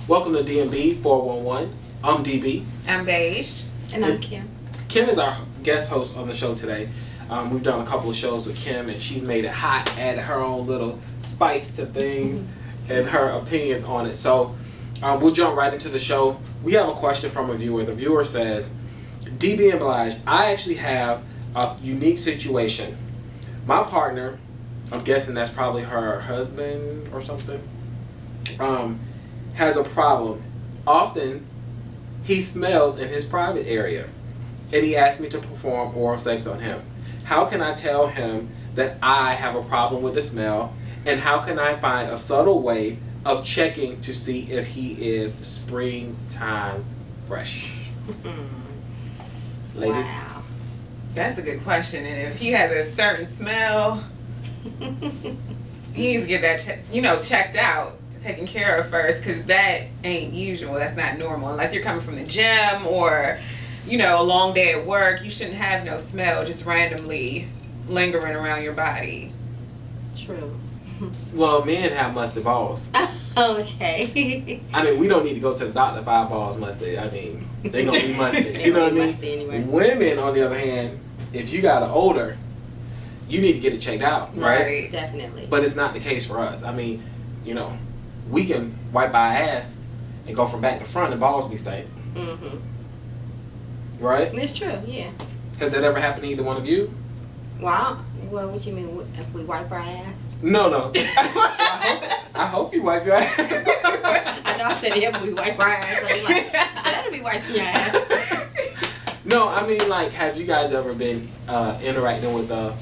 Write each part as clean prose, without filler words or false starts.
Welcome to DMB 411. I'm DB. I'm Beige. And I'm Kim. Kim is our guest host on the show today. We've done a couple of shows with Kim, and she's made it hot, added her own little spice to things and her opinions on it. So we'll jump right into the show. We have a question from a viewer. The viewer says, DB and Beige, I actually have a unique situation. My partner, I'm guessing that's probably her husband or something, has a problem. Often, he smells in his private area, and he asked me to perform oral sex on him. How can I tell him that I have a problem with the smell, and how can I find a subtle way of checking to see if he is springtime fresh? Ladies? Wow. That's a good question. And if he has a certain smell, he needs to get that checked out, taken care of first, because that ain't usual. That's not normal. Unless you're coming from the gym or, a long day at work, you shouldn't have no smell just randomly lingering around your body. True. Well, men have musty balls. Okay. I mean, we don't need to go to the doctor if our balls musty. I mean, they gonna be musty. You know what I mean? Musty anyway. Women, on the other hand, if you got an odor, you need to get it checked out, right? Definitely. But it's not the case for us. I mean, we can wipe our ass and go from back to front and balls be stank. Mm-hmm. Right? It's true, yeah. Has that ever happened to either one of you? Well, what you mean if we wipe our ass? No. I hope you wipe your ass. I know I said if we wipe our ass. So I'm like, better be wiping your ass. No, I mean, like, have you guys ever been interacting with a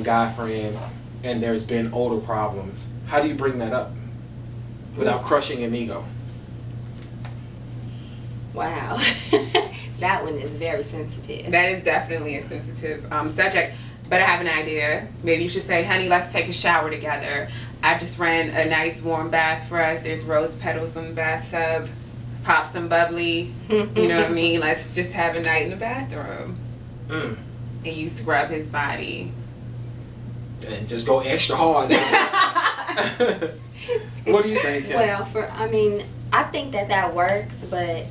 guy friend and there's been odor problems? How do you bring that up without crushing an ego? Wow. That one is very sensitive. That is definitely a sensitive subject. But I have an idea. Maybe you should say, honey, let's take a shower together. I just ran a nice warm bath for us. There's rose petals in the bathtub. Pop some bubbly. You know what I mean? Let's just have a night in the bathroom. And you scrub his body. And just go extra hard. What do you think, Kim? Well, I think that works, but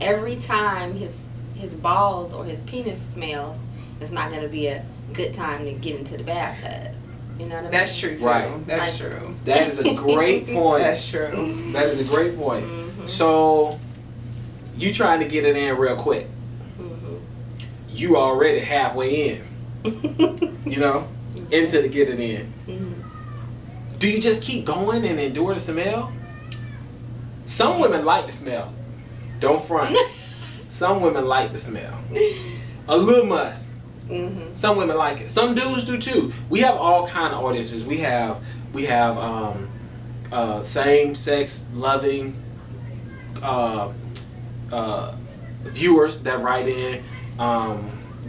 every time his balls or his penis smells, it's not going to be a good time to get into the bathtub. You know what I mean? That's true, too. Right. That's true. That is a great point. That's true. That is a great point. Mm-hmm. So, you trying to get it in real quick. Mm-hmm. You already halfway in. Into the get it in. Mm-hmm. Do you just keep going and endure the smell? Some women like the smell. Don't front. Some women like the smell. A little musk. Mm-hmm. Some women like it. Some dudes do too. We have all kind of audiences. We have same sex loving viewers that write in.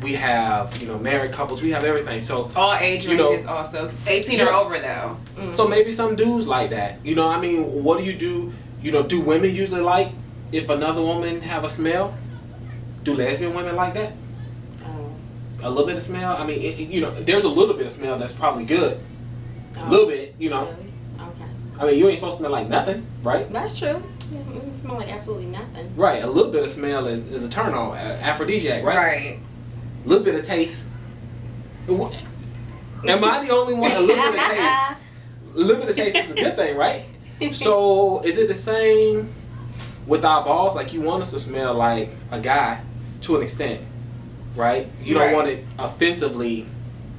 We have married couples. We have everything. So all age ranges also. 18 or over though. Mm-hmm. So maybe some dudes like that. I mean, what do you do? Do women usually like if another woman have a smell? Do lesbian women like that? A little bit of smell? I mean, there's a little bit of smell that's probably good. A little bit, Really? Okay. I mean, you ain't supposed to smell like nothing, right? That's true. Yeah, it smell like absolutely nothing. Right. A little bit of smell is a turn on, aphrodisiac, right? Right. A little bit of taste. Am I the only one? A little bit of taste. A little bit of taste is a good thing, right? So, is it the same with our balls? Like, you want us to smell like a guy to an extent, right? You don't want it offensively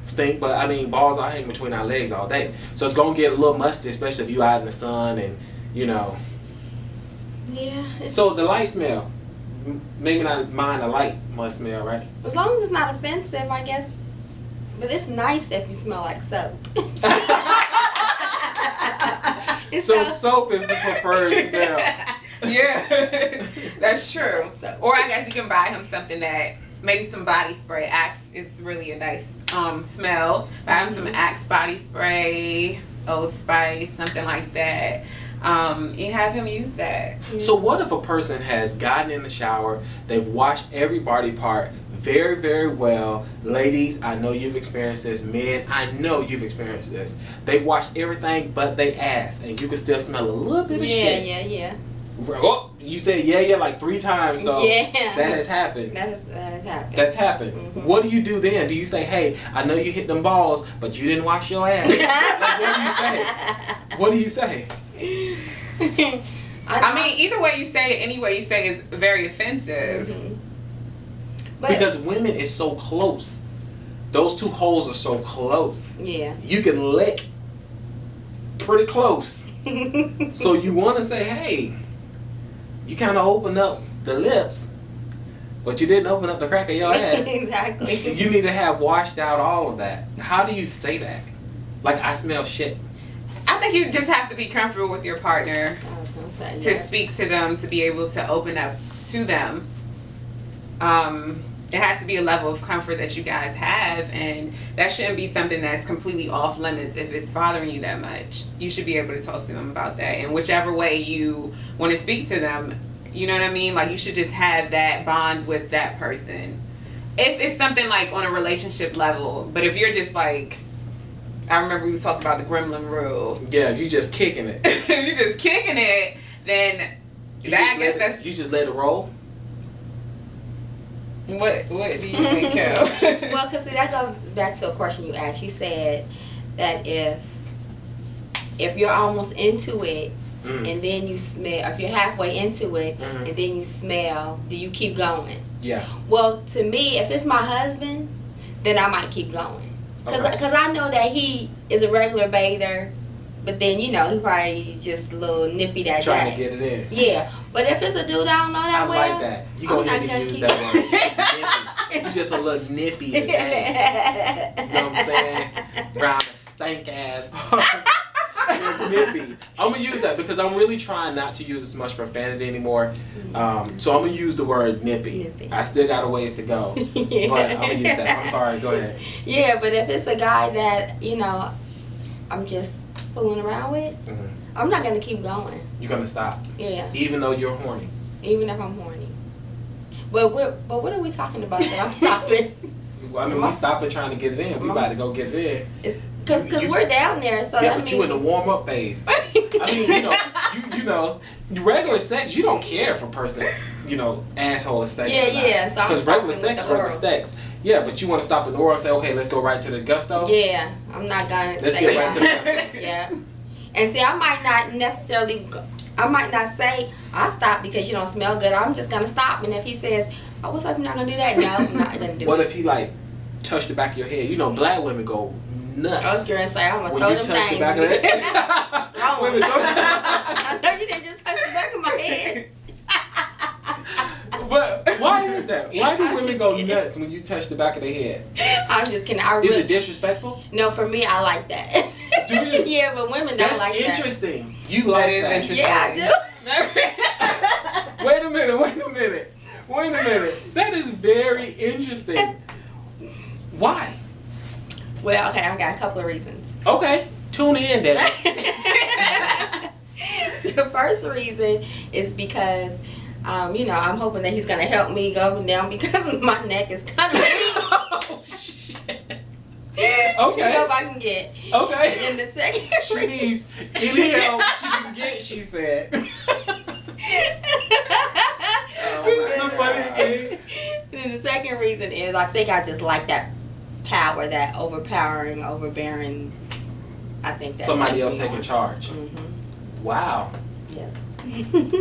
stink, but I mean, balls are hanging between our legs all day. So, it's going to get a little musty, especially if you out in the sun and, Yeah. So, the light smell, maybe not mind the light must smell, right? As long as it's not offensive, I guess. But it's nice if you smell like soap. So soap is the preferred smell. Yeah, that's true. Or I guess you can buy him something that maybe some body spray. Axe is really a nice smell. Buy him some Axe body spray, Old Spice, something like that. And have him use that. So what if a person has gotten in the shower, they've washed every body part very, very well. Ladies, I know you've experienced this. Men, I know you've experienced this. They've washed everything but they ass, and you can still smell a little bit of shit. Yeah. Oh, you said yeah like 3 times, so Yeah. that has happened. That has happened. That's happened. Mm-hmm. What do you do then? Do you say, hey, I know you hit them balls, but you didn't wash your ass? Like, what do you say? I mean, either way you say it, any way you say it is very offensive. Mm-hmm. But, Because women is so close. Those 2 holes are so close. yeah. You can lick pretty close. So you want to say, hey, you kind of opened up the lips, but you didn't open up the crack of your ass. Exactly. You need to have washed out all of that. How do you say that? Like, I smell shit. I think you just have to be comfortable with your partner I was gonna say, to yeah. speak to them, to be able to open up to them. It has to be a level of comfort that you guys have, and that shouldn't be something that's completely off limits if it's bothering you that much. You should be able to talk to them about that, and whichever way you want to speak to them, you know what I mean? Like, you should just have that bond with that person. If it's something like on a relationship level, but if you're just like, I remember we was talking about the gremlin rule. Yeah, if you just kicking it. If you're just kicking it, then that's You just let it roll? what do you think, Kel? Well, because that goes back to a question you asked. You said that if you're almost into it and then you smell, if you're halfway into it and then you smell, do you keep going? Yeah. Well, to me, if it's my husband, then I might keep going. Because I know that he is a regular bather, but then, you know, he probably just a little nippy that Trying day. to get it in. Yeah. But if it's a dude I don't know that I well, like that. You go ahead and use that word. You just a little nippy today. You know what I'm saying? Round a stank ass part. Nippy. I'm gonna use that because I'm really trying not to use as much profanity anymore. So I'm gonna use the word nippy. I still got a ways to go, but I'm gonna use that. I'm sorry. Go ahead. Yeah, but if it's a guy that, you know, I'm just fooling around with, I'm not gonna keep going. You're gonna stop. Yeah. Even though you're horny. Even if I'm horny. But what are we talking about that I'm stopping? Well, I mean, we stopping trying to get it in. We about to go get it in. Because we're down there, so yeah, that but you in the warm up phase. I mean, you know, regular sex, you don't care if a person, you know, asshole is sex. Yeah. So because regular sex is regular sex. Yeah, but you want to stop in oral and say, okay, let's go right to the gusto. Yeah, I'm not gonna. Let's get right to the gusto. Yeah, and see, I might not necessarily. I might not say I stop because you don't smell good. I'm just gonna stop, and if he says, "Oh, what's up? You're not gonna do that?" No, I'm not gonna do it. What if he like touched the back of your head? You know, black women go nuts. I was gonna say I'm gonna when throw you them touch things. the back of the head. Women I know you didn't just touch the back of my head. But why is that? Why do women go nuts when you touch the back of their head? I'm just kidding. Is it disrespectful? No, for me, I like that. Do you? Yeah, but women don't That's like that. interesting. You like That is that. interesting. Yeah, I do. Wait a minute. That is very interesting. Why? Well, okay, I've got a couple of reasons. Okay. Tune in, Daddy. The first reason is because, you know, I'm hoping that he's going to help me go up and down because my neck is kind of weak. Oh, shit. Okay. You know if I can get. Okay. And then the second She needs any help she can get, she said. This is the funniest thing. Then the second reason is I think I just like that power, that overbearing. I think that's Somebody else what's taking on. charge. Mm-hmm. Wow. Yeah.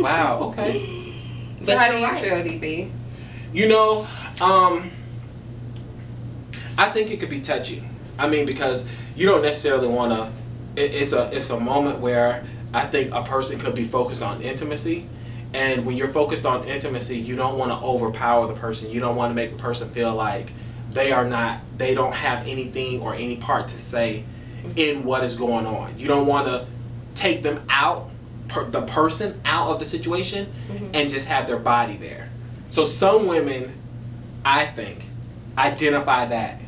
Wow. Okay. So how do you're you right. feel, DB? You know, I think it could be touchy. I mean, because you don't necessarily want to. It's a moment where I think a person could be focused on intimacy, and when you're focused on intimacy, you don't want to overpower the person. You don't want to make the person feel like they don't have anything or any part to say in what is going on. You don't want to take them out, the person out of the situation, and just have their body there. So some women, I think, identify that.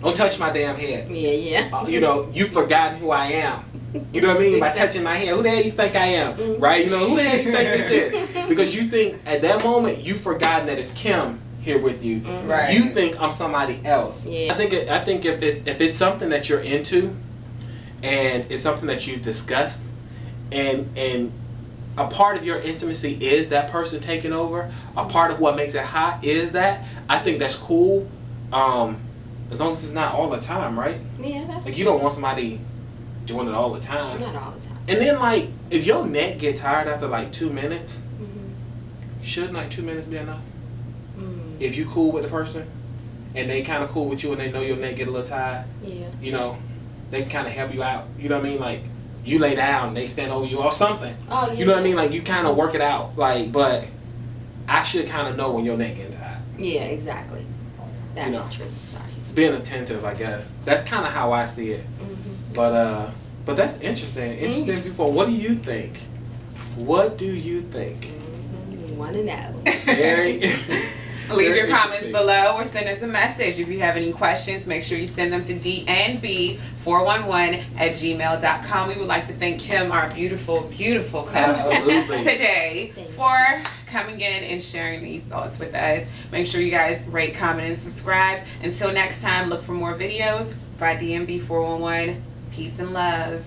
Don't touch my damn head. Yeah. You know, you've forgotten who I am. You know what I mean? By touching my head, who the hell you think I am? Right? You know, who the hell you think this is? Because you think, at that moment, you've forgotten that it's Kim here with you. Right. You think I'm somebody else. Yeah. I think if it's something that you're into, and it's something that you've discussed, and a part of your intimacy is that person taking over. A part of what makes it hot is that. I think that's cool. As long as it's not all the time, right? Yeah, that's like you don't want somebody doing it all the time. not all the time. And then like if your neck get tired after like 2 minutes, Mm-hmm. shouldn't like 2 minutes be enough? Mm-hmm. If you cool with the person and they kind of cool with you and they know your neck get a little tired, Yeah. you know, they can kind of help you out. You know what I mean? Like you lay down, they stand over you or something. Oh, yeah. You know what I mean? Like you kind of work it out. Like, but I should kind of know when your neck getting tired. Yeah, exactly. That's You know. true. Sorry. It's being attentive, I guess. That's kind of how I see it. Mm-hmm. But that's interesting. Interesting people. What do you think? What do you think? Mm-hmm. We want to know. Very. Leave your very comments interesting. below or send us a message. If you have any questions, make sure you send them to dnb411@gmail.com. We would like to thank Kim, our beautiful, beautiful co-host Absolutely. today, Thank you. for coming in and sharing these thoughts with us. Make sure you guys rate, comment, and subscribe. Until next time, look for more videos by DNB411. Peace and love.